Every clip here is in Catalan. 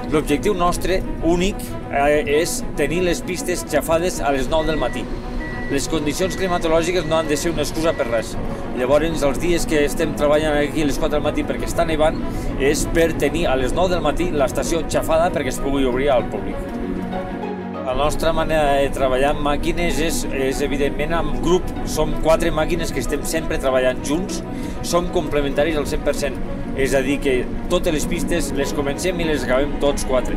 L'objectiu nostre, únic, és tenir les pistes xafades a les 9 del matí. Les condicions climatològiques no han de ser una excusa per res. Llavors, els dies que estem treballant aquí a les 4 del matí perquè està nevant és per tenir a les 9 del matí l'estació xafada perquè es pugui obrir al públic. La nostra manera de treballar amb màquines és evidentment amb grup. Som 4 màquines que estem sempre treballant junts, som complementaris al 100%. És a dir, que totes les pistes les comencem i les acabem tots 4.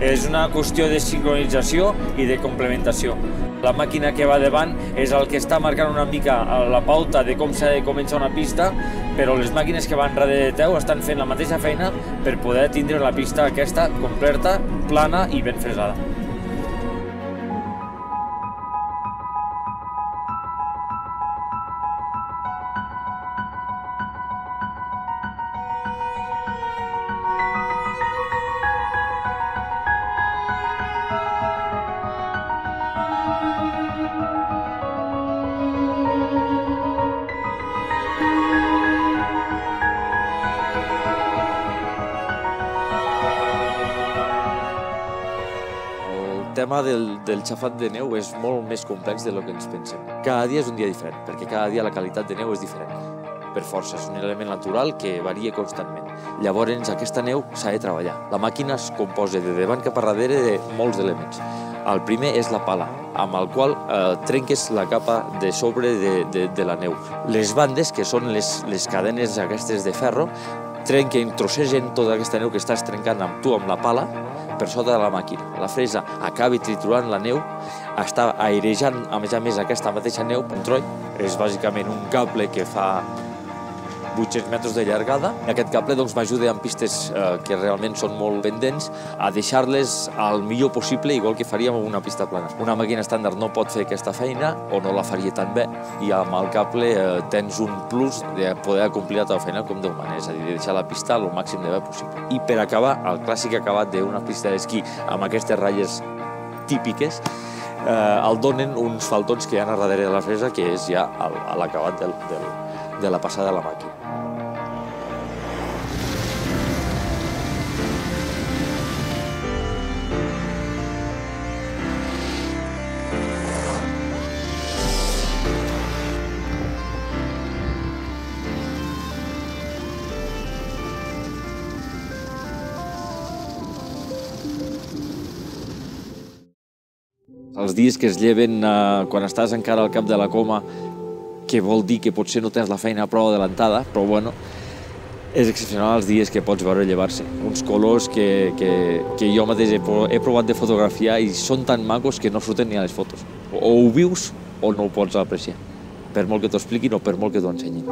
És una qüestió de sincronització i de complementació. La màquina que va davant és el que està marcant una mica la pauta de com s'ha de començar una pista, però les màquines que van darrere de teu estan fent la mateixa feina per poder tindre la pista aquesta completa, plana i ben fresada. El tema del xafat de neu és molt més complex del que ens pensem. Cada dia és un dia diferent, perquè cada dia la qualitat de neu és diferent. Per força, és un element natural que varia constantment. Llavors, aquesta neu s'ha de treballar. La màquina es composa de davant cap a darrere de molts elements. El primer és la pala, amb el qual trenques la capa de sobre de la neu. Les bandes, que són les cadenes aquestes de ferro, trenquen, trossegen tota aquesta neu que estàs trencant amb tu amb la pala per sota de la màquina. La fresa acaba triturant la neu, està airejant a més aquesta mateixa neu. Un troll és bàsicament un cable que fa 800 metres de llargada. Aquest cable m'ajuda en pistes que realment són molt pendents a deixar-les al millor possible, igual que faríem amb una pista plana. Una màquina estàndard no pot fer aquesta feina o no la faria tan bé, i amb el cable tens un plus de poder acomplir la teva feina com Déu mana, és a dir, de deixar la pista el màxim de bé possible. I per acabar, el clàssic acabat d'una pista d'esquí amb aquestes ratlles típiques, el donen uns faltons que hi ha a darrere de la fresa, que és ja l'acabat de la passada de la màquina. Els dies que es lleven quan estàs encara al cap de la coma, que vol dir que potser no tens la feina prou adelantada, però bueno, és excepcional els dies que pots veure llevar-se. Uns colors que jo mateix he provat de fotografiar i són tan macos que no surten ni a les fotos. O ho vius o no ho pots apreciar, per molt que t'ho expliquin o per molt que t'ho ensenyin.